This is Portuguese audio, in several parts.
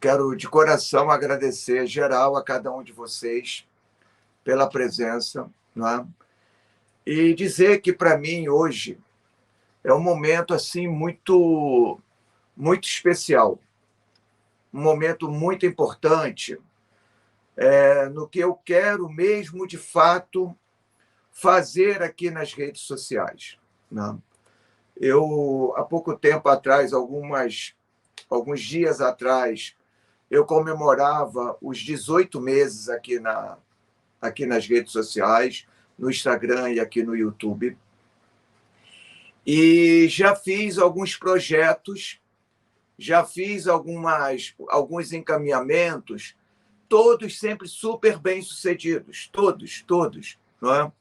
quero de coração agradecer geral a cada um de vocês pela presença, não é? E dizer que para mim hoje é um momento assim muito especial, um momento muito importante, no que eu quero mesmo de fato fazer aqui nas redes sociais, né? Eu há pouco tempo atrás, alguns dias atrás, eu comemorava os 18 meses aqui nas redes sociais, no Instagram e aqui no YouTube. E já fiz alguns projetos, já fiz alguns encaminhamentos, todos sempre super bem-sucedidos, todos, não é?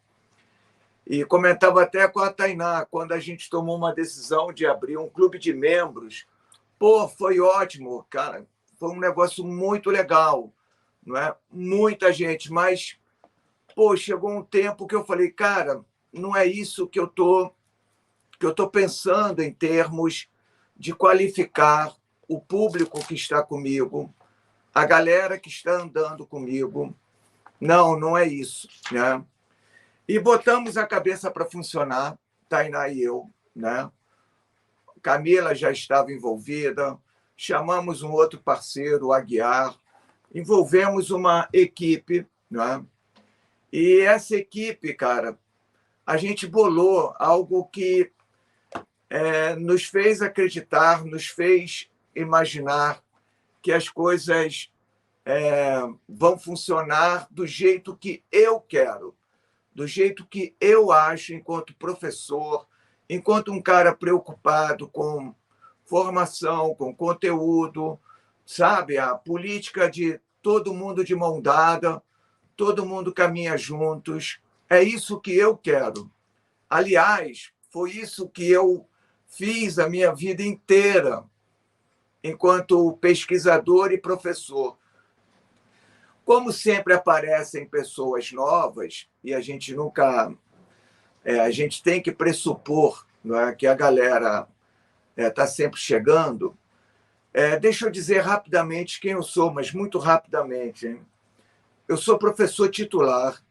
E comentava até com a Tainá, quando a gente tomou uma decisão de abrir um clube de membros. Pô, foi ótimo, cara. Foi um negócio muito legal, não é? Muita gente, mas pô, chegou um tempo que eu falei, cara, não é isso que eu tô pensando em termos de qualificar o público que está comigo, a galera que está andando comigo. Não é isso, né? E botamos a cabeça para funcionar, Tainá e eu, né? Camila já estava envolvida, chamamos um outro parceiro, o Aguiar, envolvemos uma equipe, né? E essa equipe, cara, a gente bolou algo que nos fez acreditar, nos fez imaginar que as coisas vão funcionar do jeito que eu quero, do jeito que eu acho, enquanto professor, enquanto um cara preocupado com formação, com conteúdo, sabe? A política de todo mundo de mão dada, todo mundo caminha juntos. É isso que eu quero. Aliás, foi isso que eu fiz a minha vida inteira, enquanto pesquisador e professor. Como sempre aparecem pessoas novas, e a gente nunca. A gente tem que pressupor, não é, que a galera está sempre chegando. Deixa eu dizer rapidamente quem eu sou, mas muito rapidamente, hein? Eu sou professor titular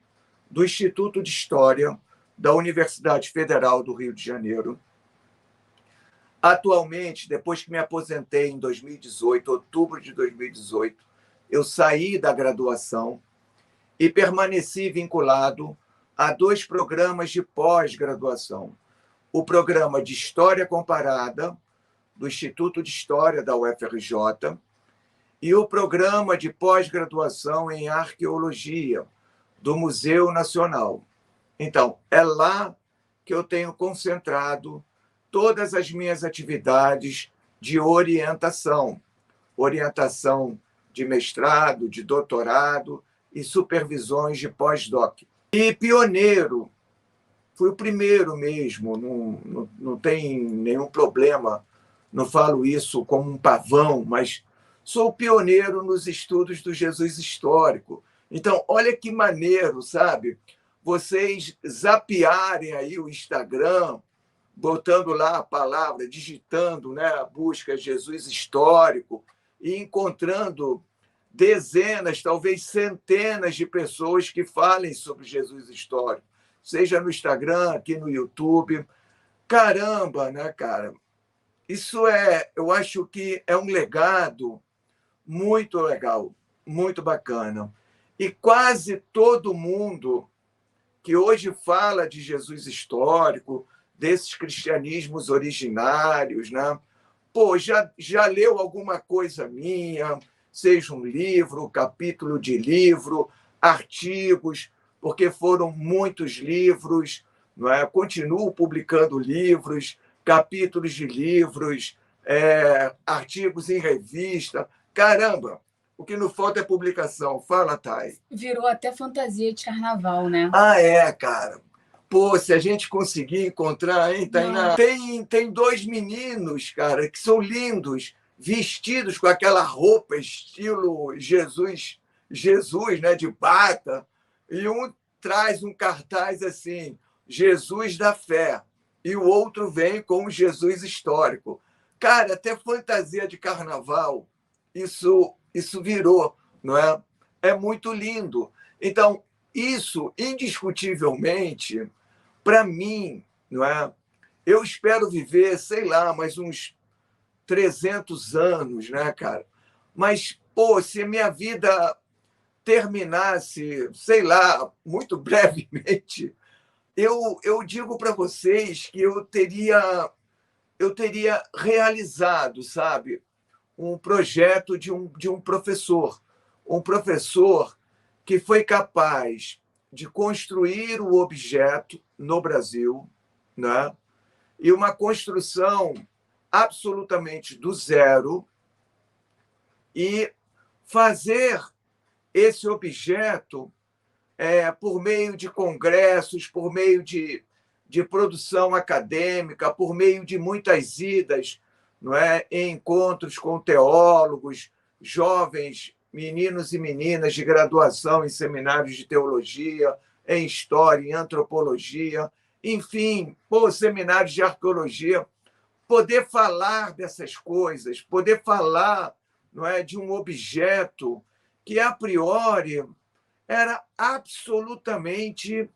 do Instituto de História da Universidade Federal do Rio de Janeiro. Atualmente, depois que me aposentei em 2018, outubro de 2018, eu saí da graduação e permaneci vinculado a 2 programas de pós-graduação. O programa de História Comparada, do Instituto de História da UFRJ, e o programa de pós-graduação em Arqueologia, do Museu Nacional. Então, é lá que eu tenho concentrado todas as minhas atividades de orientação de mestrado, de doutorado e supervisões de pós-doc. E pioneiro, fui o primeiro mesmo, não tem nenhum problema, não falo isso como um pavão, mas sou pioneiro nos estudos do Jesus histórico. Então, olha que maneiro, sabe? Vocês zapearem aí o Instagram, botando lá a palavra, digitando, né, a busca Jesus histórico e encontrando dezenas, talvez centenas de pessoas que falem sobre Jesus histórico, seja no Instagram, aqui no YouTube. Caramba, né, cara? Isso eu acho que é um legado muito legal, muito bacana. E quase todo mundo que hoje fala de Jesus histórico, desses cristianismos originários, né? Pô, já leu alguma coisa minha, seja um livro, capítulo de livro, artigos, porque foram muitos livros, não é? Continuo publicando livros, capítulos de livros, artigos em revista. Caramba, o que não falta é publicação. Fala, Thay. Virou até fantasia de carnaval, né? Cara. Pô, se a gente conseguir encontrar, hein, Tainá? Tem 2 meninos, cara, que são lindos, vestidos com aquela roupa estilo Jesus, né, de bata, e um traz um cartaz assim, Jesus da fé, e o outro vem com o Jesus histórico. Cara, até fantasia de carnaval, isso isso virou, não é? É muito lindo. Então, isso, indiscutivelmente, para mim, não é? Eu espero viver, sei lá, mais uns 300 anos, né, cara? Mas, pô, se a minha vida terminasse, sei lá, muito brevemente, eu digo para vocês que eu teria realizado, sabe, um projeto de um um professor que foi capaz de construir o objeto no Brasil, né? E uma construção absolutamente do zero e fazer esse objeto por meio de congressos, por meio de produção acadêmica, por meio de muitas idas, não é, em encontros com teólogos, jovens meninos e meninas de graduação em seminários de teologia, em história, em antropologia, enfim, seminários de arqueologia, poder falar dessas coisas, poder falar, não é, de um objeto que, a priori, era absolutamente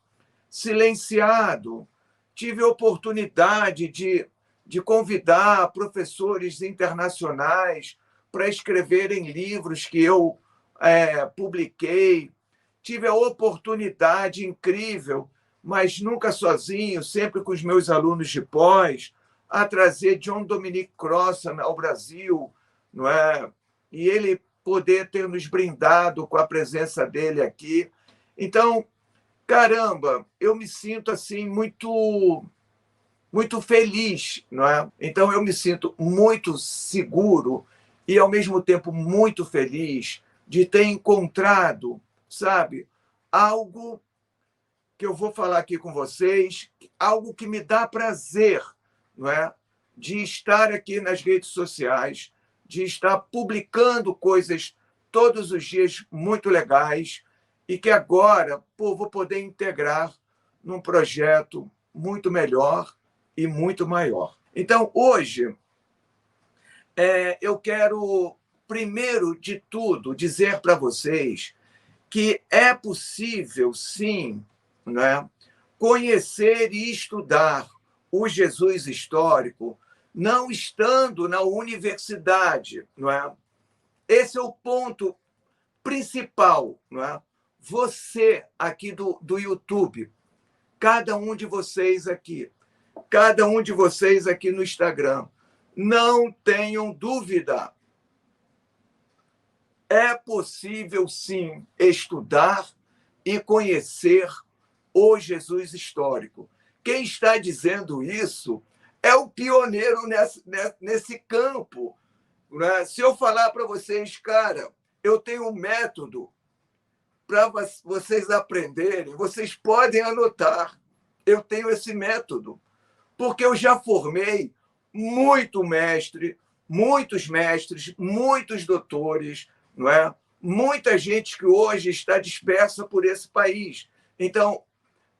silenciado. Tive a oportunidade de convidar professores internacionais para escreverem livros que eu publiquei. Tive a oportunidade incrível, mas nunca sozinho, sempre com os meus alunos de pós, a trazer John Dominic Crossan ao Brasil, não é? E ele poder ter nos brindado com a presença dele aqui. Então, caramba, eu me sinto assim muito feliz, não é? Então eu me sinto muito seguro e ao mesmo tempo muito feliz de ter encontrado, sabe, algo que eu vou falar aqui com vocês, algo que me dá prazer, não é? De estar aqui nas redes sociais, de estar publicando coisas todos os dias muito legais e que agora vou poder integrar num projeto muito melhor e muito maior. Então, hoje, eu quero, primeiro de tudo, dizer para vocês que é possível, sim, né, conhecer e estudar o Jesus histórico, não estando na universidade, não é? Esse é o ponto principal, não é? Você aqui do YouTube, cada um de vocês aqui no Instagram, não tenham dúvida. É possível, sim, estudar e conhecer o Jesus histórico. Quem está dizendo isso é o pioneiro nesse campo. Né? Se eu falar para vocês, cara, eu tenho um método para vocês aprenderem, vocês podem anotar. Eu tenho esse método, porque eu já formei muitos mestres, muitos doutores, não é? Muita gente que hoje está dispersa por esse país. Então,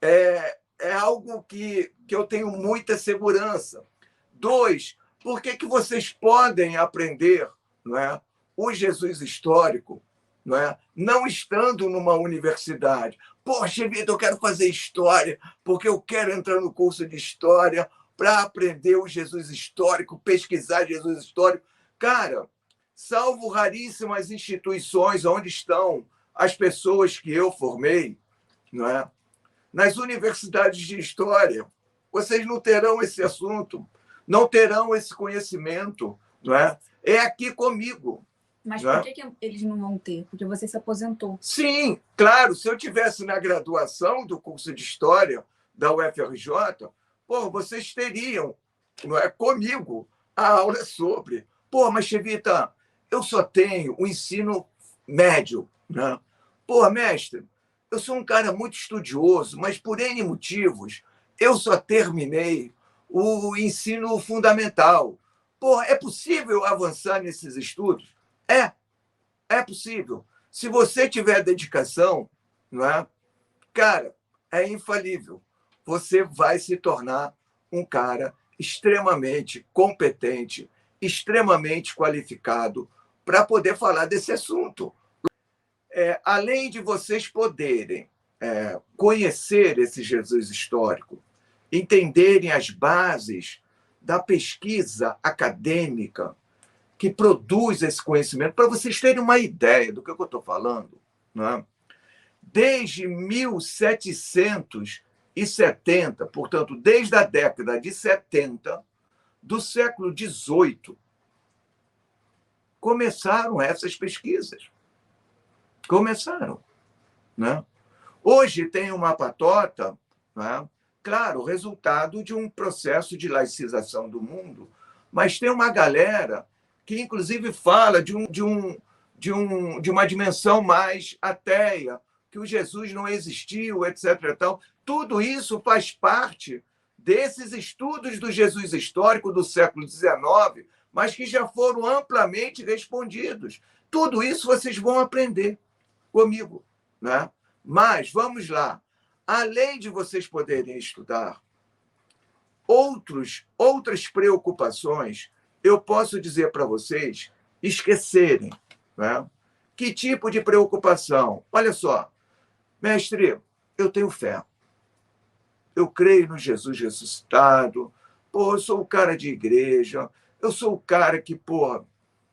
é algo que eu tenho muita segurança. 2, por que vocês podem aprender, não é, o Jesus histórico, não é, não estando numa universidade? Poxa, Vitor, eu quero fazer história, porque eu quero entrar no curso de história para aprender o Jesus histórico, pesquisar Jesus histórico. Cara, salvo raríssimas instituições onde estão as pessoas que eu formei, não é? Nas universidades de história, vocês não terão esse assunto, não terão esse conhecimento, não é? É aqui comigo. Mas por que eles não vão ter? Porque você se aposentou. Sim, claro. Se eu tivesse na graduação do curso de História da UFRJ, vocês teriam, não é, comigo a aula sobre. Mas, Chevita, eu só tenho o ensino médio. Né? Mestre, eu sou um cara muito estudioso, mas por N motivos eu só terminei o ensino fundamental. É possível avançar nesses estudos? É possível. Se você tiver dedicação, não é? Cara, é infalível. Você vai se tornar um cara extremamente competente, extremamente qualificado para poder falar desse assunto. Além de vocês poderem conhecer esse Jesus histórico, entenderem as bases da pesquisa acadêmica que produz esse conhecimento, para vocês terem uma ideia do que eu estou falando, né? Desde 1770, portanto, desde a década de 70 do século XVIII, começaram essas pesquisas. Começaram, né? Hoje tem uma patota, né? Claro, resultado de um processo de laicização do mundo, mas tem uma galera que, inclusive, fala de uma dimensão mais ateia, que o Jesus não existiu, etc. Então, tudo isso faz parte desses estudos do Jesus histórico do século XIX, mas que já foram amplamente respondidos. Tudo isso vocês vão aprender comigo, né? Mas, vamos lá, além de vocês poderem estudar outras preocupações, eu posso dizer para vocês esquecerem, né? Que tipo de preocupação? Olha só, mestre, eu tenho fé. Eu creio no Jesus ressuscitado. Pô, eu sou o cara de igreja. Eu sou o cara que, pô,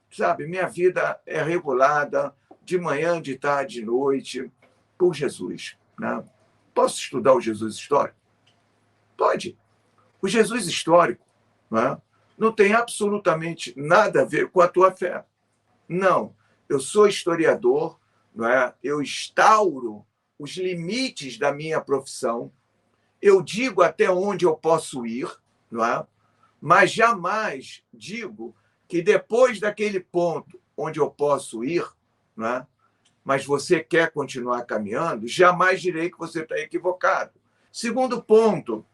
sabe, minha vida é regulada de manhã, de tarde, de noite, por Jesus, né? Posso estudar o Jesus histórico? Pode. O Jesus histórico, né, não tem absolutamente nada a ver com a tua fé. Não. Eu sou historiador, não é? Eu instauro os limites da minha profissão, eu digo até onde eu posso ir, não é? Mas jamais digo que depois daquele ponto onde eu posso ir, não é? Mas você quer continuar caminhando, jamais direi que você está equivocado. Segundo ponto,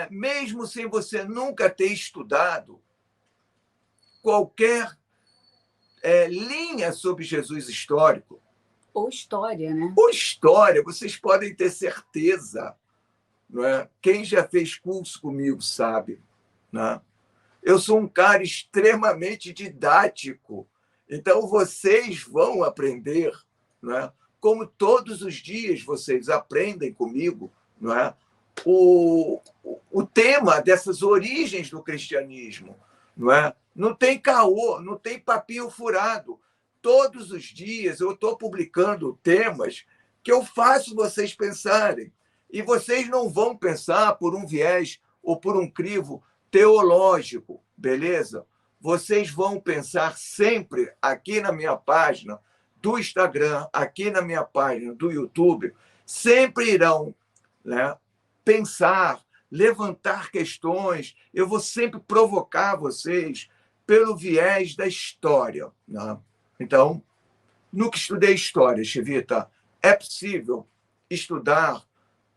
mesmo sem você nunca ter estudado qualquer linha sobre Jesus histórico, ou história, né? ou história, vocês podem ter certeza, não é? Quem já fez curso comigo sabe, né? Eu sou um cara extremamente didático, então vocês vão aprender, não é? Como todos os dias vocês aprendem comigo, não é? O tema dessas origens do cristianismo, não é? Não tem caô, não tem papinho furado. Todos os dias eu estou publicando temas que eu faço vocês pensarem. E vocês não vão pensar por um viés ou por um crivo teológico, beleza? Vocês vão pensar sempre aqui na minha página do Instagram, aqui na minha página do YouTube, sempre irão, né, pensar, levantar questões. Eu vou sempre provocar vocês pelo viés da história, né? Então, nunca estudei história, Chivita. É possível estudar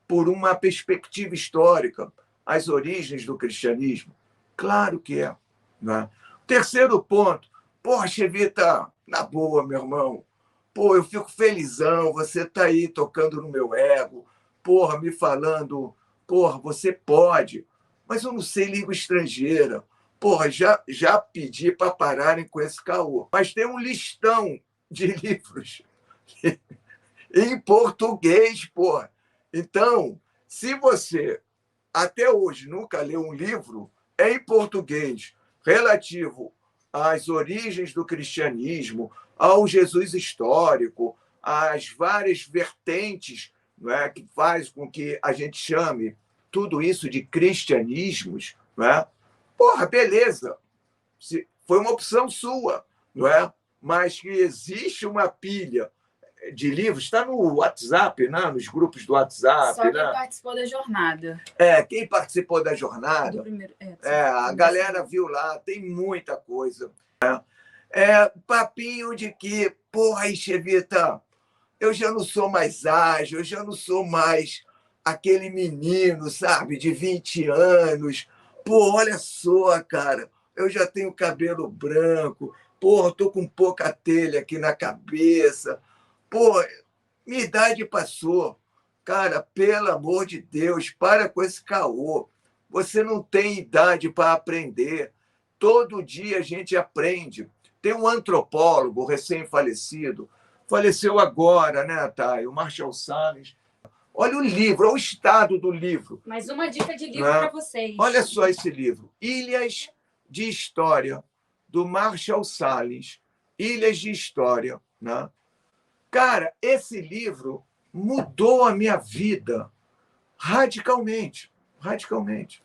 por uma perspectiva histórica as origens do cristianismo? Claro que é, né? Terceiro ponto, porra, Chivita, na boa, meu irmão, pô, eu fico felizão, você está aí tocando no meu ego, porra, me falando, porra, você pode, mas eu não sei língua estrangeira. Porra, já pedi para pararem com esse caô. Mas tem um listão de livros em português, porra. Então, se você até hoje nunca leu um livro em português relativo às origens do cristianismo, ao Jesus histórico, às várias vertentes, não é, que faz com que a gente chame tudo isso de cristianismos, não é? Porra, beleza. Foi uma opção sua, não é? Mas que existe uma pilha de livros, está no WhatsApp, né? Nos grupos do WhatsApp. Só quem né? participou da jornada. Quem participou da jornada, a galera viu lá, tem muita coisa. Papinho de que, porra, Chevita, eu já não sou mais ágil, eu já não sou mais aquele menino, sabe, de 20 anos. Pô, olha só, cara, eu já tenho cabelo branco, porra, tô com pouca telha aqui na cabeça. Pô, minha idade passou. Cara, pelo amor de Deus, para com esse caô. Você não tem idade para aprender. Todo dia a gente aprende. Tem um antropólogo recém-falecido, faleceu agora, né, Thay? O Marshall Salles. Olha o livro, olha o estado do livro. Mais uma dica de livro, né? para vocês. Olha só esse livro, Ilhas de História, do Marshall Salles. Ilhas de História. Né? Cara, esse livro mudou a minha vida radicalmente. Radicalmente.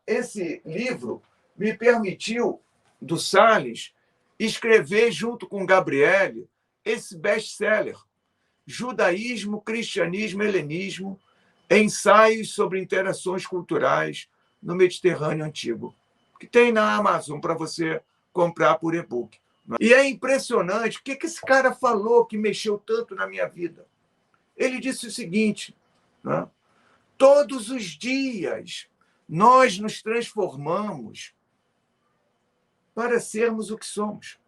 Esse livro me permitiu, do Salles, escrever, junto com Gabriele, esse best-seller, Judaísmo, Cristianismo, Helenismo, ensaios sobre interações culturais no Mediterrâneo Antigo, que tem na Amazon para você comprar por e-book. E é impressionante o que esse cara falou que mexeu tanto na minha vida. Ele disse o seguinte, né? Todos os dias nós nos transformamos para sermos o que somos.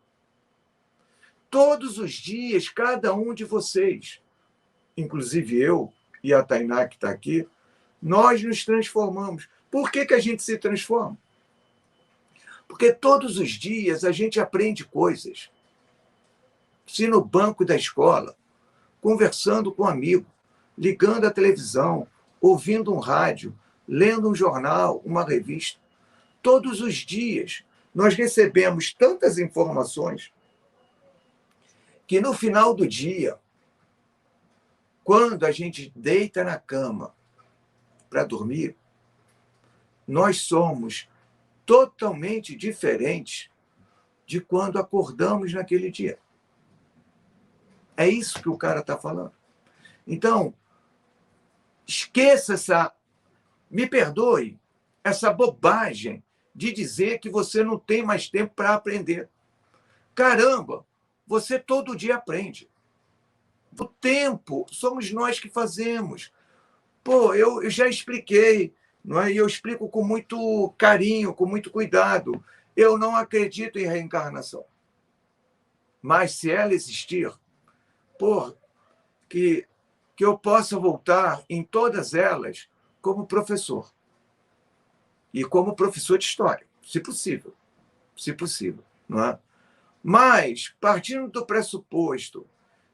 Todos os dias, cada um de vocês, inclusive eu e a Tainá, que está aqui, nós nos transformamos. Por que a gente se transforma? Porque todos os dias a gente aprende coisas. Se no banco da escola, conversando com um amigo, ligando a televisão, ouvindo um rádio, lendo um jornal, uma revista, todos os dias nós recebemos tantas informações que no final do dia, quando a gente deita na cama para dormir, nós somos totalmente diferentes de quando acordamos naquele dia. É isso que o cara está falando. Então, esqueça me perdoe, essa bobagem de dizer que você não tem mais tempo para aprender. Caramba, você todo dia aprende. O tempo somos nós que fazemos. Pô, eu já expliquei, não é? E eu explico com muito carinho, com muito cuidado. Eu não acredito em reencarnação. Mas se ela existir, pô, que eu possa voltar em todas elas como professor. E como professor de história, se possível. Se possível, não é? Mas, partindo do pressuposto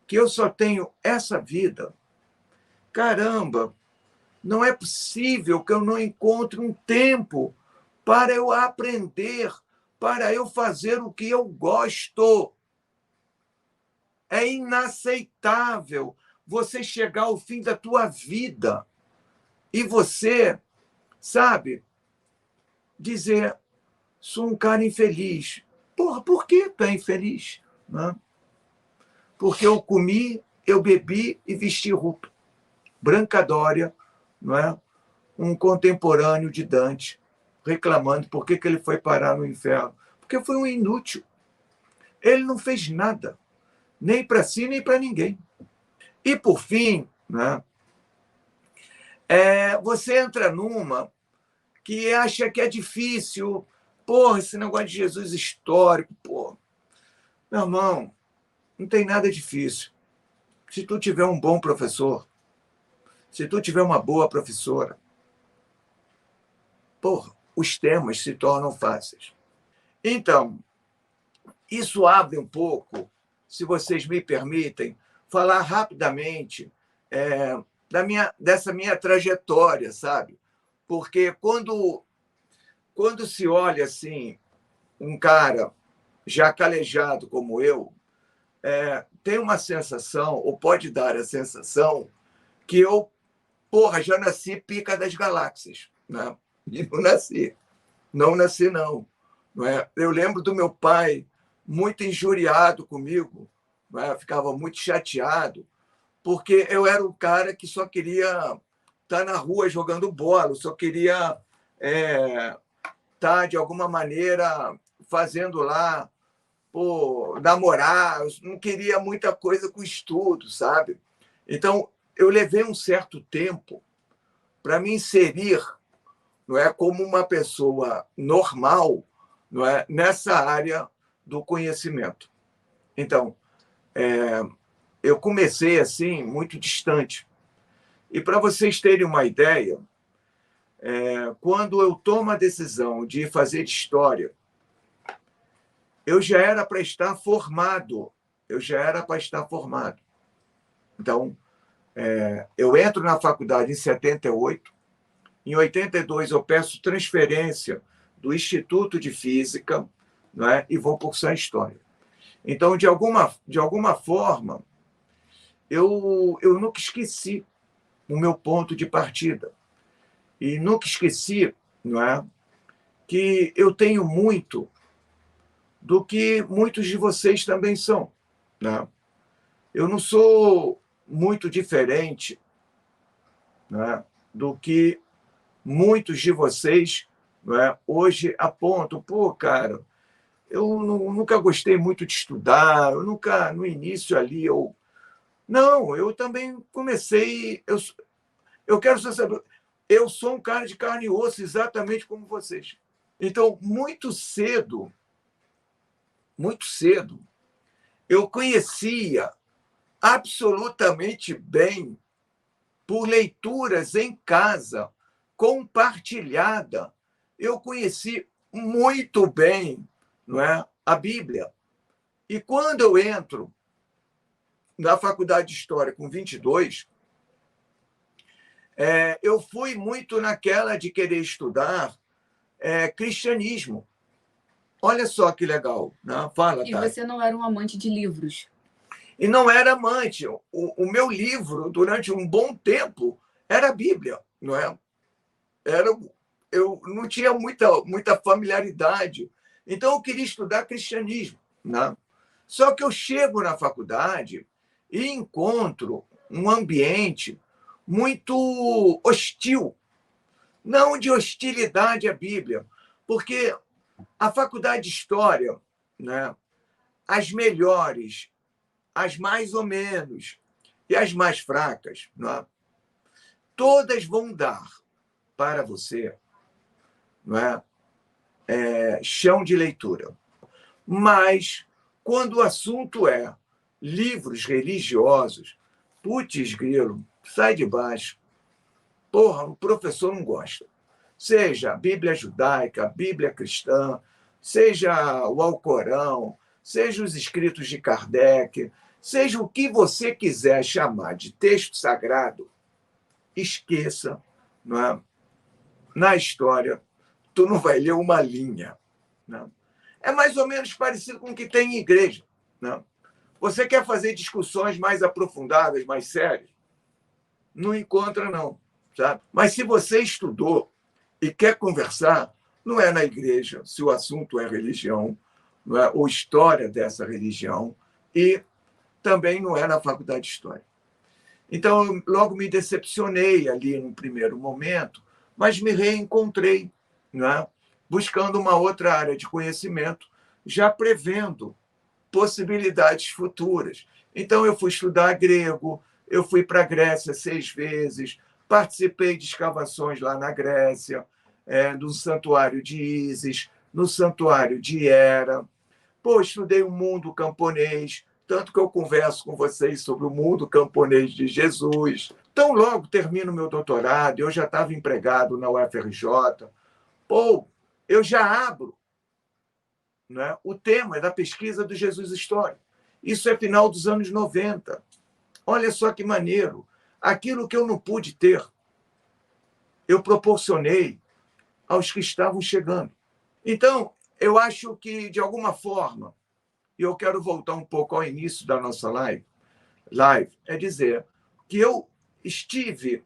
que eu só tenho essa vida, caramba, não é possível que eu não encontre um tempo para eu aprender, para eu fazer o que eu gosto. É inaceitável você chegar ao fim da tua vida e você, sabe, dizer, sou um cara infeliz. Porra, por que tu é infeliz? Né? Porque eu comi, eu bebi e vesti roupa. Branca Dória, não é? Um contemporâneo de Dante, reclamando por que ele foi parar no inferno. Porque foi um inútil. Ele não fez nada, nem para si, nem para ninguém. E, por fim, né, você entra numa que acha que é difícil. Porra, esse negócio de Jesus histórico, porra. Meu irmão, não tem nada difícil. Se tu tiver um bom professor, se tu tiver uma boa professora, porra, os temas se tornam fáceis. Então, isso abre um pouco, se vocês me permitem, falar rapidamente dessa minha trajetória, sabe? Porque quando se olha assim, um cara já calejado como eu, tem uma sensação, ou pode dar a sensação, que eu, porra, já nasci pica das galáxias. Né? E não nasci. Não nasci, não. Não é? Eu lembro do meu pai muito injuriado comigo, não é? Ficava muito chateado, porque eu era um cara que só queria estar na rua jogando bola, só queria estar, de alguma maneira, fazendo lá, namorar, eu não queria muita coisa com estudo, sabe? Então, eu levei um certo tempo para me inserir, não é, como uma pessoa normal, não é, nessa área do conhecimento. Então, eu comecei assim, muito distante. E para vocês terem uma ideia, quando eu tomo a decisão de fazer história, eu já era para estar formado. Eu já era para estar formado. Então, eu entro na faculdade em 78. Em 82, eu peço transferência do Instituto de Física, não é? E vou cursar História. Então, de alguma forma, eu nunca esqueci o meu ponto de partida. E nunca esqueci, não é, que eu tenho muito do que muitos de vocês também são. Né? Eu não sou muito diferente, né, do que muitos de vocês, né, hoje apontam. Pô, cara, eu nunca gostei muito de estudar, eu nunca, no início ali, Não, eu também comecei... Eu quero só saber... Eu sou um cara de carne e osso, exatamente como vocês. Então, muito cedo, eu conhecia absolutamente bem, por leituras em casa, compartilhada, eu conheci muito bem, não é, a Bíblia. E quando eu entro na faculdade de História com 22, eu fui muito naquela de querer estudar cristianismo. Olha só que legal. Né? Fala, E Thay. você não era um amante de livros? E não era amante. O meu livro, durante um bom tempo, era a Bíblia. Não é? Eu não tinha muita familiaridade. Então, eu queria estudar cristianismo. Né? Só que eu chego na faculdade e encontro um ambiente muito hostil. Não de hostilidade à Bíblia, porque a faculdade de História, né, as melhores, as mais ou menos e as mais fracas, né, todas vão dar para você, não é, chão de leitura. Mas, quando o assunto é livros religiosos, putz, grilo, sai de baixo. Porra, o professor não gosta. Seja a Bíblia judaica, a Bíblia cristã, seja o Alcorão, seja os escritos de Kardec, seja o que você quiser chamar de texto sagrado, esqueça, não é? Na história, tu não vai ler uma linha. Não. É mais ou menos parecido com o que tem em igreja. Não. Você quer fazer discussões mais aprofundadas, mais sérias? Não encontra, não. Sabe? Mas se você estudou e quer conversar, não é na igreja, se o assunto é religião, não é, ou história dessa religião, e também não é na faculdade de História. Então, eu logo me decepcionei ali no primeiro momento, mas me reencontrei, não é, buscando uma outra área de conhecimento, já prevendo possibilidades futuras. Então, eu fui estudar grego, eu fui para a Grécia 6 vezes, participei de escavações lá na Grécia, no santuário de Ísis, no santuário de Hera. Pô, estudei o mundo camponês, tanto que eu converso com vocês sobre o mundo camponês de Jesus. Então, logo termino meu doutorado, eu já estava empregado na UFRJ. Pô, eu já abro, né, o tema da pesquisa do Jesus Histórico. Isso é final dos anos 90. Olha só que maneiro. Aquilo que eu não pude ter, eu proporcionei aos que estavam chegando. Então, eu acho que, de alguma forma, e eu quero voltar um pouco ao início da nossa live, é dizer que eu estive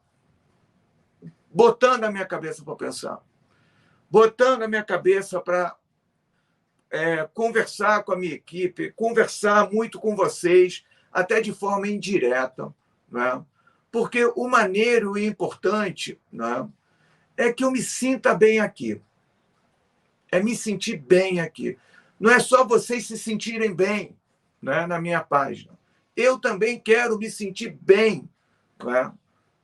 botando a minha cabeça para pensar, botando a minha cabeça para conversar com a minha equipe, conversar muito com vocês, até de forma indireta, né? Porque o maneiro e importante, né, é que eu me sinta bem aqui. É me sentir bem aqui. Não é só vocês se sentirem bem, né, na minha página. Eu também quero me sentir bem, né,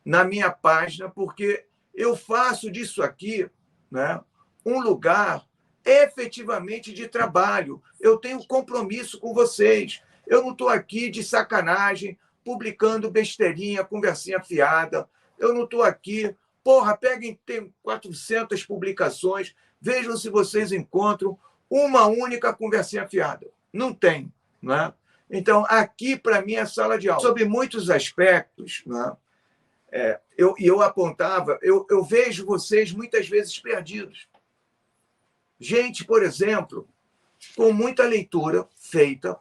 na minha página, porque eu faço disso aqui, né, um lugar efetivamente de trabalho. Eu tenho compromisso com vocês. Eu não estou aqui de sacanagem, publicando besteirinha, conversinha fiada. Eu não estou aqui... Porra, peguem, tem 400 publicações, vejam se vocês encontram uma única conversinha fiada. Não tem, não é? Então, aqui, para mim, é sala de aula. Sobre muitos aspectos, não é? Eu apontava, eu vejo vocês muitas vezes perdidos. Gente, por exemplo, com muita leitura feita.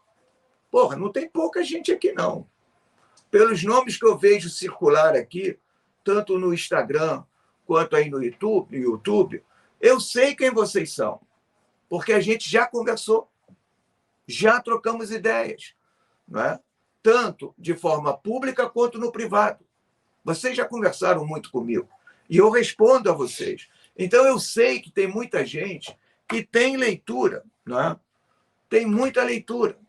Porra, não tem pouca gente aqui, não. Pelos nomes que eu vejo circular aqui, tanto no Instagram quanto aí no YouTube, eu sei quem vocês são, porque a gente já conversou, já trocamos ideias, não é? Tanto de forma pública quanto no privado. Vocês já conversaram muito comigo e eu respondo a vocês. Então, eu sei que tem muita gente que tem leitura, não é? Tem muita leitura,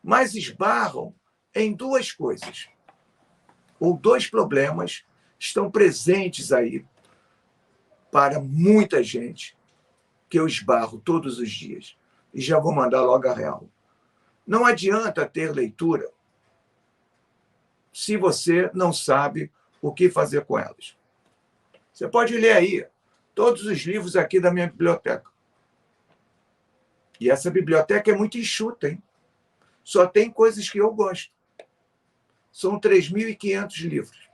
mas esbarram em duas coisas, ou dois problemas estão presentes aí para muita gente, que eu esbarro todos os dias. E já vou mandar logo a real. Não adianta ter leitura se você não sabe o que fazer com elas. Você pode ler aí todos os livros aqui da minha biblioteca. E essa biblioteca é muito enxuta, hein? Só tem coisas que eu gosto. São 3.500 livros.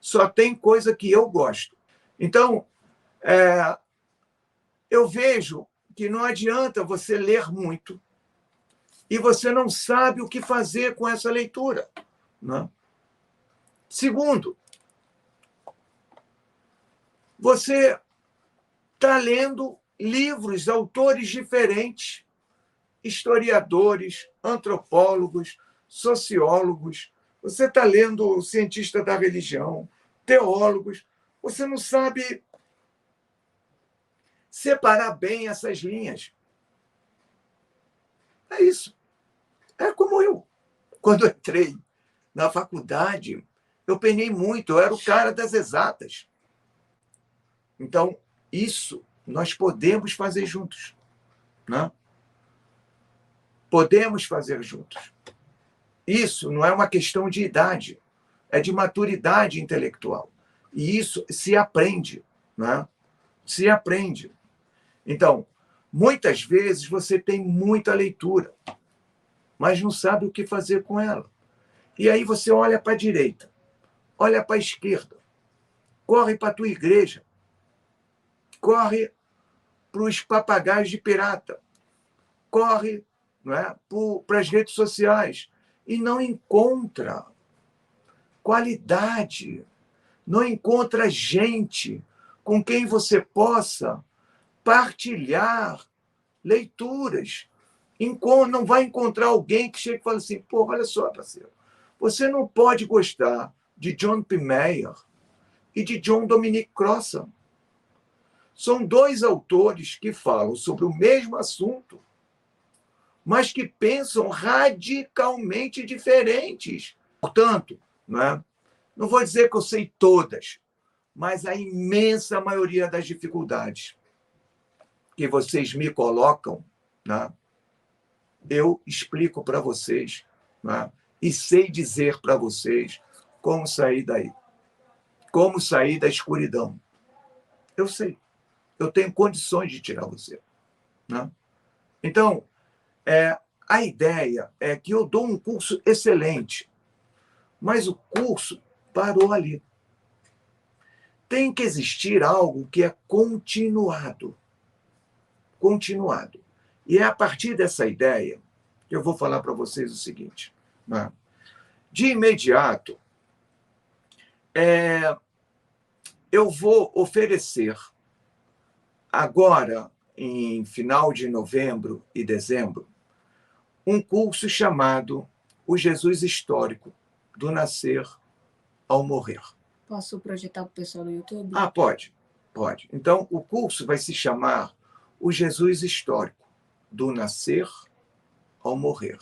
Só tem coisa que eu gosto. Então, eu vejo que não adianta você ler muito e você não sabe o que fazer com essa leitura, né? Segundo, você está lendo livros de autores diferentes, historiadores, antropólogos, sociólogos, você está lendo cientista da religião, teólogos, você não sabe separar bem essas linhas. É isso. É como eu. Quando eu entrei na faculdade, eu penei muito, eu era o cara das exatas. Então, isso nós podemos fazer juntos, né? Podemos fazer juntos. Isso não é uma questão de idade, é de maturidade intelectual. E isso se aprende, né? Se aprende. Então, muitas vezes você tem muita leitura, mas não sabe o que fazer com ela. E aí você olha para a direita, olha para a esquerda, corre para a tua igreja, corre para os papagaios de pirata, corre, não é, para as redes sociais e não encontra qualidade, não encontra gente com quem você possa partilhar leituras. Não vai encontrar alguém que chegue e fale assim, pô, olha só, parceiro, você não pode gostar de John P. Meyer e de John Dominic Crossan. São dois autores que falam sobre o mesmo assunto, mas que pensam radicalmente diferentes. Portanto, não vou dizer que eu sei todas, mas a imensa maioria das dificuldades que vocês me colocam, né, eu explico para vocês, né, e sei dizer para vocês como sair daí, como sair da escuridão. Eu sei. Eu tenho condições de tirar você, né? Então, a ideia é que eu dou um curso excelente, mas o curso parou ali. Tem que existir algo que é continuado. Continuado. E é a partir dessa ideia que eu vou falar para vocês o seguinte, né? De imediato, eu vou oferecer agora, em final de novembro e dezembro, um curso chamado O Jesus Histórico, do Nascer ao Morrer. Posso projetar para o pessoal no YouTube? Ah, pode. Pode. Então, o curso vai se chamar O Jesus Histórico, do Nascer ao Morrer.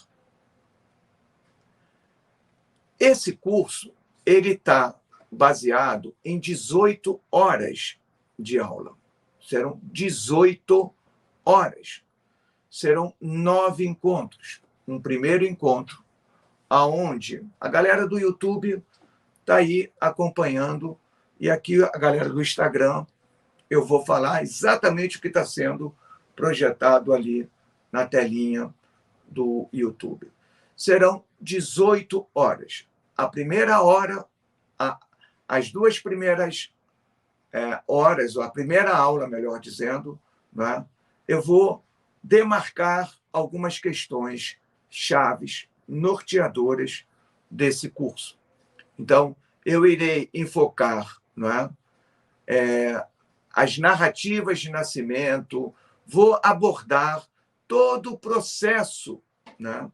Esse curso ele está baseado em 18 horas de aula. Serão 18 horas. Serão 9 encontros. Um primeiro encontro, aonde a galera do YouTube está aí acompanhando, e aqui a galera do Instagram, eu vou falar exatamente o que está sendo projetado ali na telinha do YouTube. Serão 18 horas. A primeira hora, as duas primeiras horas, ou a primeira aula, melhor dizendo, né, eu vou demarcar algumas questões chaves, norteadoras desse curso. Então, eu irei enfocar, não é, as narrativas de nascimento, vou abordar todo o processo, né,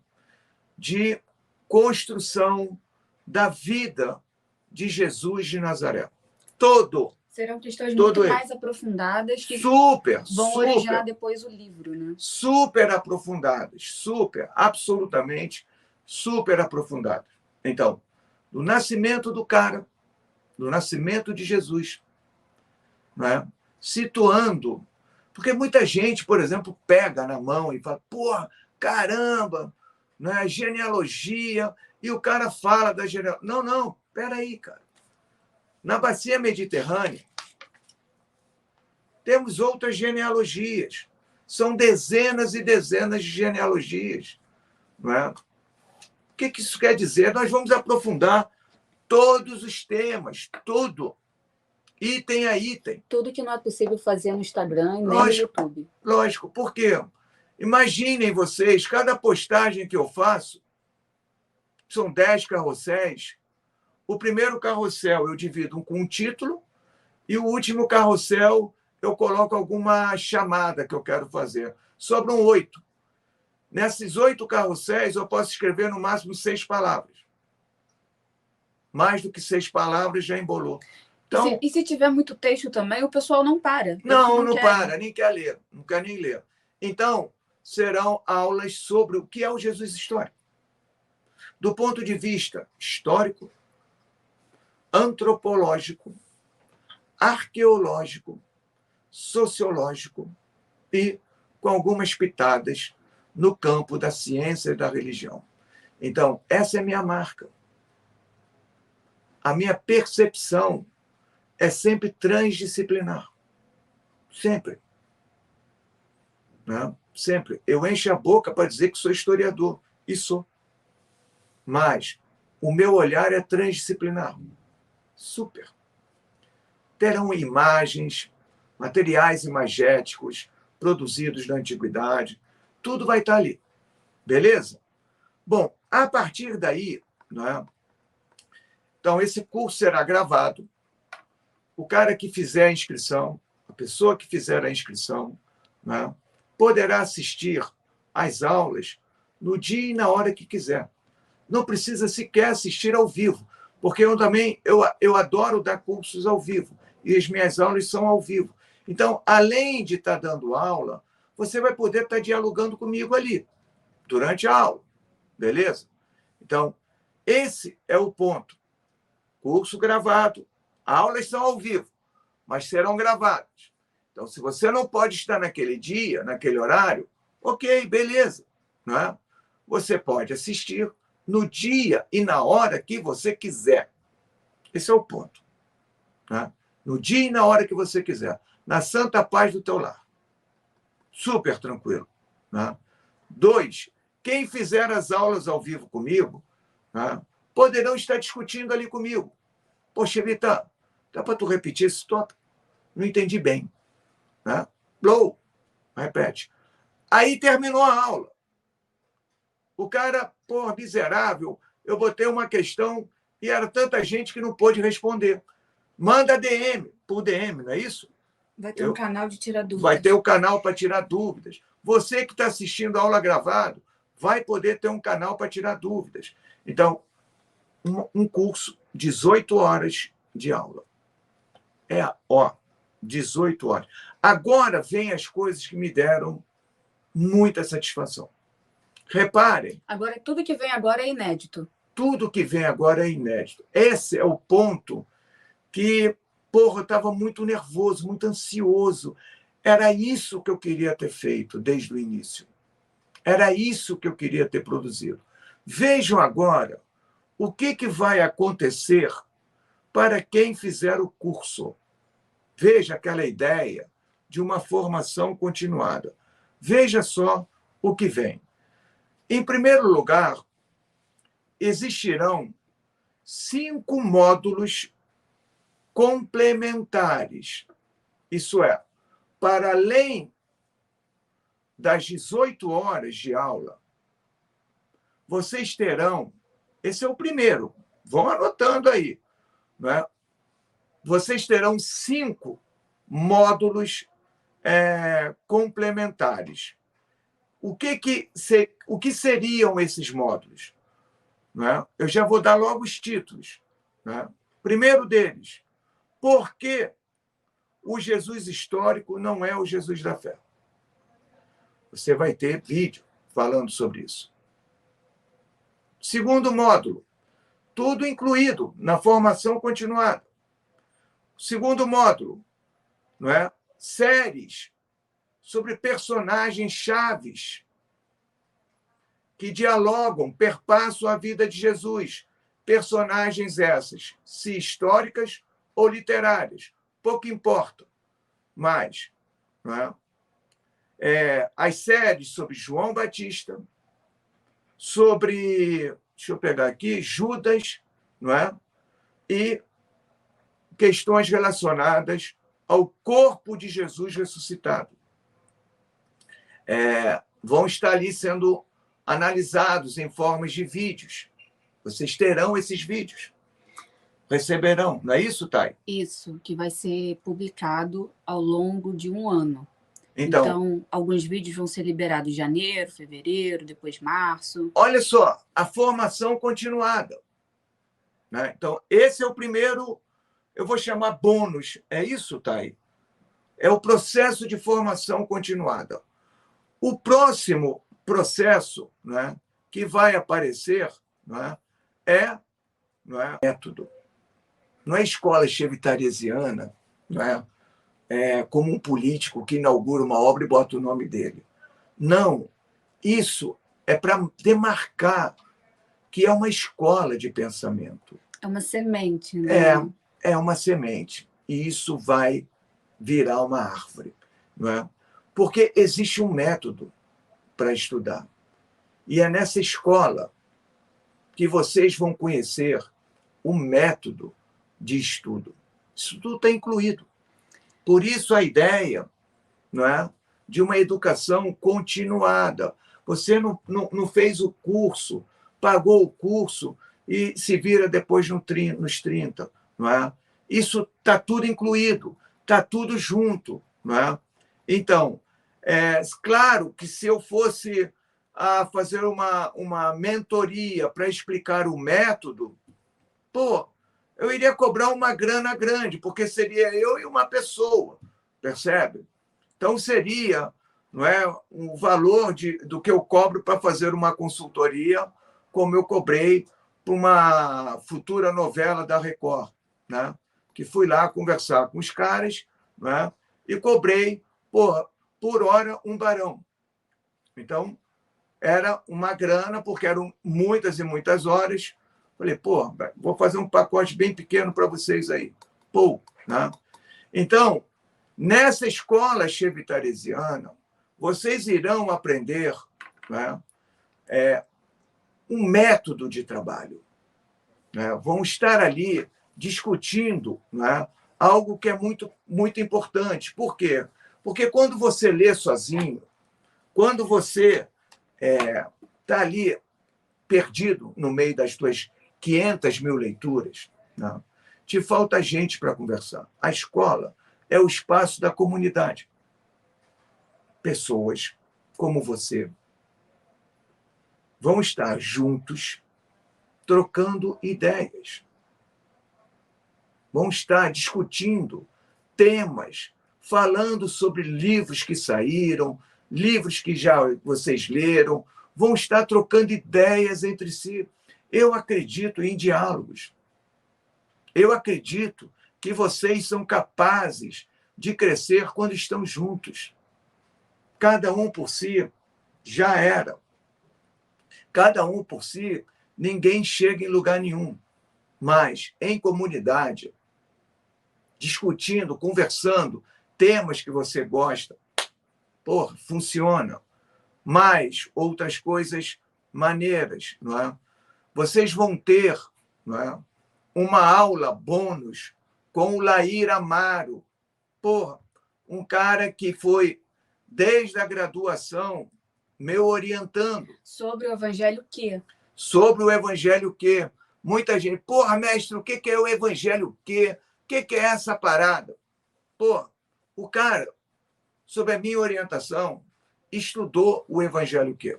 de construção da vida de Jesus de Nazaré. Serão questões muito mais aprofundadas que vão originar depois o livro, né? Super aprofundadas, absolutamente super aprofundadas. Então, do nascimento do cara, do nascimento de Jesus, né? Situando, porque muita gente, por exemplo, pega na mão e fala, porra, caramba, né? Genealogia, e o cara fala da genealogia. Não, peraí, cara. Na bacia mediterrânea, temos outras genealogias. São dezenas e dezenas de genealogias. Não é? O que isso quer dizer? Nós vamos aprofundar todos os temas, tudo, item a item. Tudo que não é possível fazer no Instagram e nem no YouTube. Lógico, porque imaginem vocês, cada postagem que eu faço, são 10 carrosséis. O primeiro carrossel eu divido com um título e o último carrossel eu coloco alguma chamada que eu quero fazer. Sobram 8. Nesses 8 carrosséis, eu posso escrever no máximo 6 palavras. Mais do que 6 palavras já embolou. Então, e se tiver muito texto também, o pessoal não para. Não para, nem quer ler, não quer nem ler. Então, serão aulas sobre o que é o Jesus histórico. Do ponto de vista histórico, antropológico, arqueológico, sociológico e com algumas pitadas no campo da ciência e da religião. Então, essa é a minha marca. A minha percepção é sempre transdisciplinar. Sempre. Né? Sempre. Eu encho a boca para dizer que sou historiador. E sou. Mas o meu olhar é transdisciplinar. Super. Terão imagens, materiais imagéticos produzidos na antiguidade. Tudo vai estar ali. Beleza? Bom, a partir daí, né? Então, esse curso será gravado. O cara que fizer a inscrição, a pessoa que fizer a inscrição, né, poderá assistir às aulas no dia e na hora que quiser. Não precisa sequer assistir ao vivo, porque eu adoro dar cursos ao vivo, e as minhas aulas são ao vivo. Então, além de estar dando aula, você vai poder estar dialogando comigo ali, durante a aula. Beleza? Então, esse é o ponto. Curso gravado. Aulas são ao vivo, mas serão gravadas. Então, se você não pode estar naquele dia, naquele horário, ok, beleza. Não é? Você pode assistir no dia e na hora que você quiser. Esse é o ponto. Né? No dia e na hora que você quiser. Na santa paz do teu lar. Super tranquilo. Né? 2, quem fizer as aulas ao vivo comigo, né, poderão estar discutindo ali comigo. Poxa, Vitor, dá para tu repetir esse tópico? Não entendi bem. Né? Blow. Repete. Aí terminou a aula. O cara, porra, miserável, eu botei uma questão e era tanta gente que não pôde responder. Manda DM, por DM, não é isso? Vai ter um canal de tirar dúvidas. Vai ter o canal para tirar dúvidas. Você que está assistindo a aula gravada vai poder ter um canal para tirar dúvidas. Então, um curso, 18 horas de aula. 18 horas. Agora vem as coisas que me deram muita satisfação. Reparem. Agora, tudo que vem agora é inédito. Tudo que vem agora é inédito. Esse é o ponto que, porra, eu estava muito nervoso, muito ansioso. Era isso que eu queria ter feito desde o início. Era isso que eu queria ter produzido. Vejam agora o que vai acontecer para quem fizer o curso. Veja aquela ideia de uma formação continuada. Veja só o que vem. Em primeiro lugar, existirão 5 módulos complementares. Isso é, para além das 18 horas de aula, vocês terão, esse é o primeiro, vão anotando aí, né? Vocês terão 5 módulos complementares. O que seriam esses módulos? Né? Eu já vou dar logo os títulos. Né? Primeiro deles, por que o Jesus histórico não é o Jesus da fé? Você vai ter vídeo falando sobre isso. Segundo módulo, tudo incluído na formação continuada. Segundo módulo, não é? Séries sobre personagens chaves que dialogam, perpassam a vida de Jesus. Personagens essas, se históricas ou literárias, pouco importa. Mas, não é? As séries sobre João Batista, sobre, deixa eu pegar aqui, Judas, não é? E questões relacionadas ao corpo de Jesus ressuscitado. Vão estar ali sendo analisados em formas de vídeos. Vocês terão esses vídeos. Receberão, não é isso, Thay? Isso, que vai ser publicado ao longo de um ano. Então, alguns vídeos vão ser liberados em janeiro, fevereiro, depois março. Olha só, a formação continuada. Né? Então, esse é o primeiro, eu vou chamar bônus. É isso, Thay? É o processo de formação continuada. O próximo processo, né, que vai aparecer, né, não é método. Não é escola chevitaresiana, não é como um político que inaugura uma obra e bota o nome dele. Não. Isso é para demarcar que é uma escola de pensamento. É uma semente, né? É uma semente. E isso vai virar uma árvore. Não é? Porque existe um método para estudar. E é nessa escola que vocês vão conhecer o método de estudo. Isso tudo está incluído. Por isso a ideia, não é, de uma educação continuada. Você não fez o curso, pagou o curso e se vira depois nos 30. Não é? Isso está tudo incluído, está tudo junto. Não é? Então, claro que se eu fosse a fazer uma mentoria para explicar o método, eu iria cobrar uma grana grande, porque seria eu e uma pessoa, percebe? Então, seria, não é, o valor do que eu cobro para fazer uma consultoria, como eu cobrei para uma futura novela da Record, né? Que fui lá conversar com os caras, né? E cobrei, por hora, um barão. Então, era uma grana, porque eram muitas e muitas horas. Falei, vou fazer um pacote bem pequeno para vocês aí. Né? Então, nessa escola chevitaresiana, vocês irão aprender, né, um método de trabalho. Né? Vão estar ali discutindo, né, algo que é muito, muito importante. Por quê? Porque quando você lê sozinho, quando você está ali perdido no meio das tuas 500.000 leituras, né, te falta gente para conversar. A escola é o espaço da comunidade. Pessoas como você vão estar juntos, trocando ideias. Vão estar discutindo temas, falando sobre livros que saíram, livros que já vocês leram, vão estar trocando ideias entre si. Eu acredito em diálogos. Eu acredito que vocês são capazes de crescer quando estão juntos. Cada um por si já era. Cada um por si, ninguém chega em lugar nenhum. Mas, em comunidade, discutindo, conversando, temas que você gosta, funciona. mais outras coisas maneiras, não é? Vocês vão ter, não é, uma aula bônus com o Lair Amaro. Porra, um cara que foi, desde a graduação, meu orientando. Sobre o evangelho quê? Sobre o evangelho quê? Muita gente, porra, mestre, o que é o evangelho quê? O que é essa parada? Porra, o cara, sob a minha orientação, estudou o evangelho quê?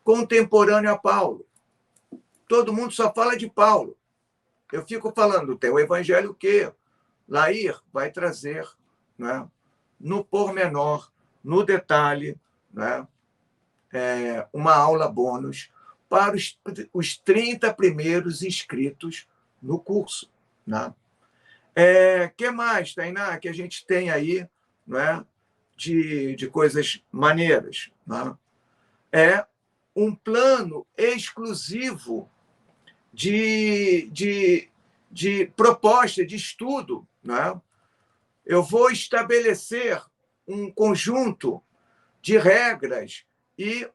Contemporâneo a Paulo. Todo mundo só fala de Paulo. Eu fico falando, tem o evangelho quê? Lair vai trazer, né, no pormenor, no detalhe, né, uma aula bônus para os 30 primeiros inscritos no curso. Né? Que mais, Tainá, que a gente tem aí, né, de coisas maneiras? Né? É um plano exclusivo de proposta, de estudo. Né? Eu vou estabelecer um conjunto de regras e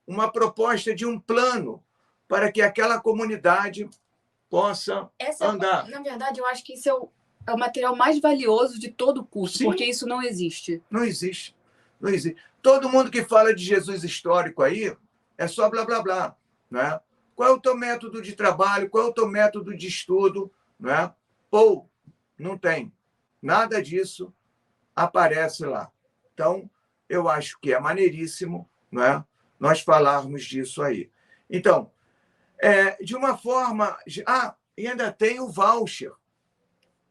uma proposta de um plano para que aquela comunidade possa andar. Na verdade, eu acho que isso é o material mais valioso de todo o curso, sim, porque isso não existe. Não existe. Não existe. Todo mundo que fala de Jesus histórico aí é só blá, blá, blá. Né? Qual é o teu método de trabalho? Qual é o teu método de estudo? Né? Ou não tem. Nada disso aparece lá. Então, eu acho que é maneiríssimo, né, nós falarmos disso aí. Então, de uma forma... e ainda tem o voucher.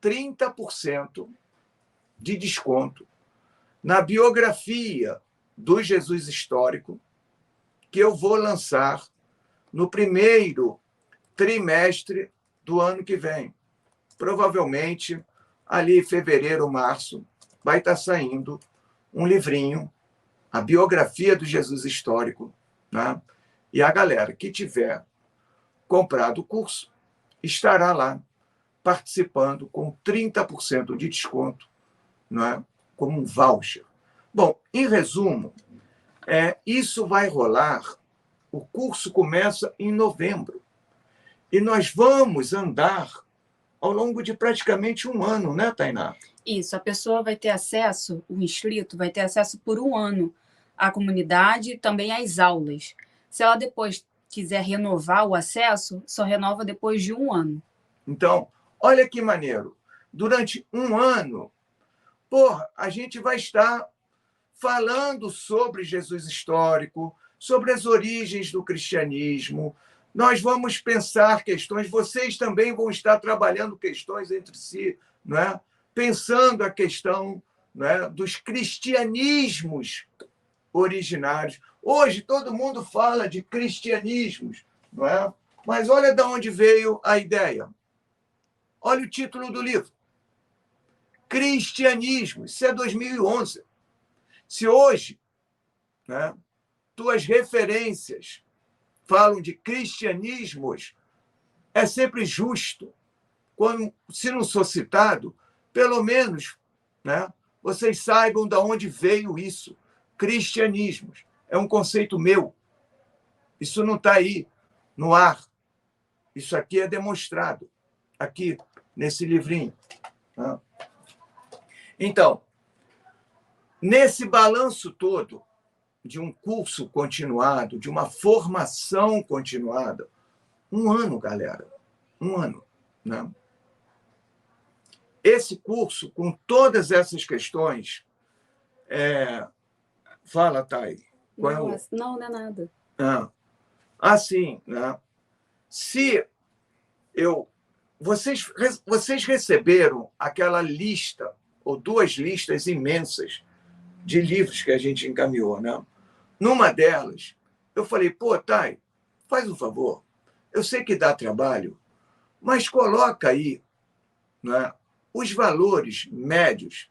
30% de desconto na biografia do Jesus histórico que eu vou lançar no primeiro trimestre do ano que vem. Provavelmente, ali fevereiro, março, vai estar saindo um livrinho, a biografia do Jesus histórico, né? E a galera que tiver comprado o curso estará lá participando com 30% de desconto, né? Como um voucher. Bom, em resumo, isso vai rolar, o curso começa em novembro, e nós vamos andar ao longo de praticamente um ano, né, Tainá? Isso, a pessoa vai ter acesso, o inscrito vai ter acesso por um ano à comunidade e também às aulas. Se ela depois quiser renovar o acesso, só renova depois de um ano. Então, olha que maneiro. Durante um ano, porra, a gente vai estar falando sobre Jesus histórico, sobre as origens do cristianismo. Nós vamos pensar questões, vocês também vão estar trabalhando questões entre si, não é? Pensando a questão, não é, dos cristianismos originários. Hoje todo mundo fala de cristianismos, não é? Mas olha de onde veio a ideia. Olha o título do livro. Cristianismo. Isso é 2011. Se hoje, né, tuas referências falam de cristianismos, é sempre justo, quando, se não sou citado, pelo menos, né, vocês saibam de onde veio isso. Cristianismos. É um conceito meu. Isso não está aí no ar. Isso aqui é demonstrado aqui nesse livrinho. Então, nesse balanço todo de um curso continuado, de uma formação continuada, um ano, galera, um ano. Né? Esse curso, com todas essas questões... Fala, Thay. Não é nada. Assim, né? Se vocês receberam aquela lista, ou duas listas imensas de livros que a gente encaminhou, né? Numa delas, eu falei, pô, Thay, faz um favor, eu sei que dá trabalho, mas coloca aí, né, os valores médios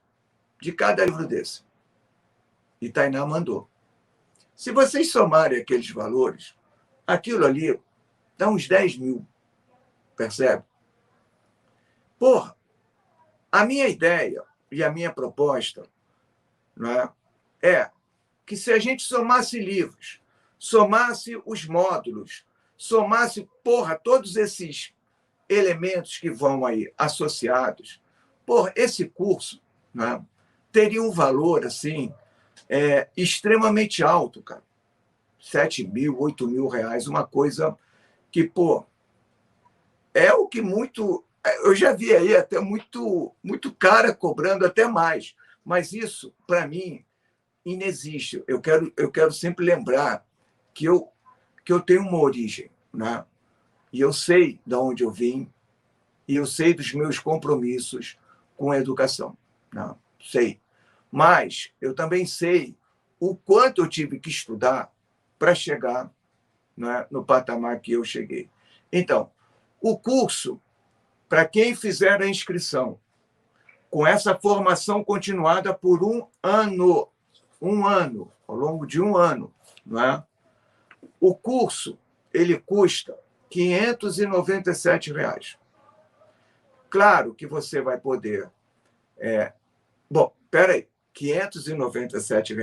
de cada livro desse. E Tainá mandou. Se vocês somarem aqueles valores, aquilo ali dá uns 10 mil, percebe? Porra, a minha ideia e a minha proposta, né, é que se a gente somasse livros, somasse os módulos, somasse, todos esses elementos que vão aí associados, esse curso, né, teria um valor assim extremamente alto, cara. 7 mil, 8 mil reais, uma coisa que, é o que muito... Eu já vi aí até muito cara cobrando até mais, mas isso, para mim, inexiste. Eu quero sempre lembrar que eu tenho uma origem, né? E eu sei de onde eu vim, e eu sei dos meus compromissos com a educação. Né? Sei. Mas eu também sei o quanto eu tive que estudar para chegar, né, no patamar que eu cheguei. Então, o curso, para quem fizer a inscrição, com essa formação continuada por um ano, ao longo de um ano, não é? O curso ele custa R$ 597. Claro que você vai poder... espera aí, R$ 597.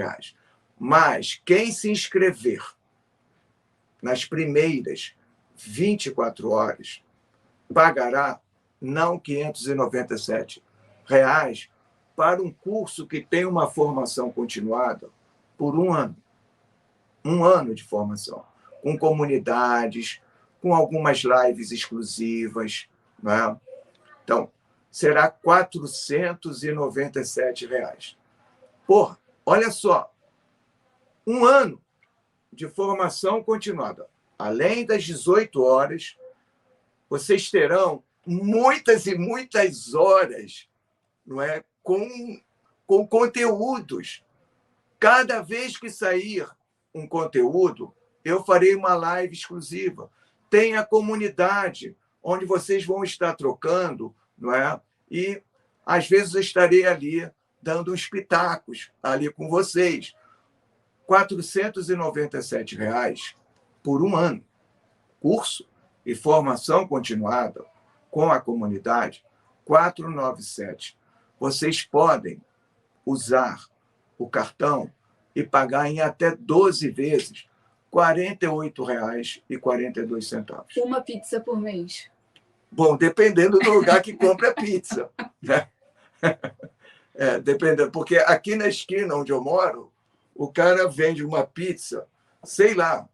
Mas quem se inscrever nas primeiras 24 horas pagará não R$ 597 para um curso que tem uma formação continuada por um ano. Um ano de formação, com comunidades, com algumas lives exclusivas. Né? Então, será R$ 497. Olha só, um ano de formação continuada. Além das 18 horas, vocês terão muitas e muitas horas, não é, com conteúdos. Cada vez que sair um conteúdo, eu farei uma live exclusiva. Tem a comunidade, onde vocês vão estar trocando, não é? E, às vezes, eu estarei ali dando uns pitacos ali com vocês. R$ 497 por um ano. Curso e formação continuada com a comunidade, 497. Vocês podem usar o cartão e pagar em até 12 vezes R$ 48,42. Uma pizza por mês. Bom, dependendo do lugar que compra a pizza. Né? Dependendo, porque aqui na esquina onde eu moro, o cara vende uma pizza, sei lá,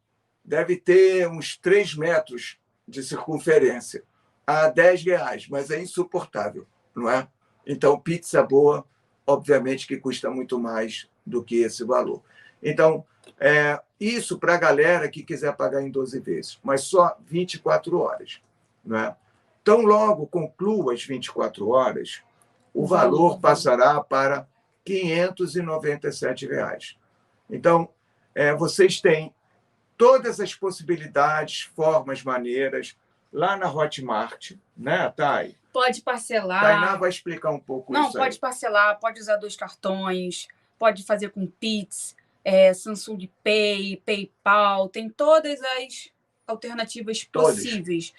deve ter uns 3 metros de circunferência, a R$ 10, mas é insuportável, não é? Então, pizza boa, obviamente que custa muito mais do que esse valor. Então, isso para a galera que quiser pagar em 12 vezes, mas só 24 horas. Não é? Então, logo conclua as 24 horas, o valor passará para R$ 597. Então, vocês têm todas as possibilidades, formas, maneiras, lá na Hotmart, né, Thay? Pode parcelar. Tainá vai explicar um pouco isso. Não, pode parcelar, pode usar 2 cartões, pode fazer com Pix, Samsung Pay, PayPal, tem todas as alternativas possíveis.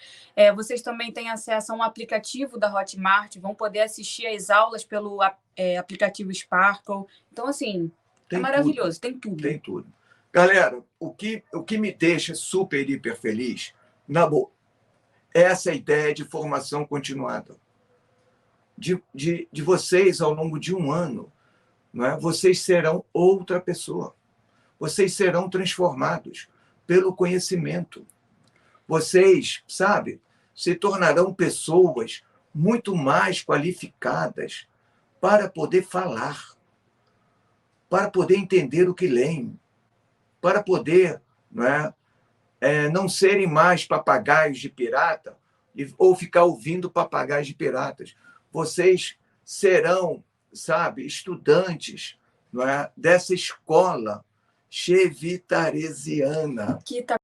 Vocês também têm acesso a um aplicativo da Hotmart, vão poder assistir às aulas pelo aplicativo Sparkle. Então, assim, é maravilhoso, tem tudo. Tem tudo. Galera, o que me deixa super, hiper feliz, na boa, é essa ideia de formação continuada. De vocês, ao longo de um ano, não é? Vocês serão outra pessoa. Vocês serão transformados pelo conhecimento. Vocês, sabe, se tornarão pessoas muito mais qualificadas para poder falar, para poder entender o que leem, para poder, não é, não serem mais papagaios de pirata ou ficar ouvindo papagaios de piratas. Vocês serão, sabe, estudantes, não é, dessa escola chevitaresiana. Que tá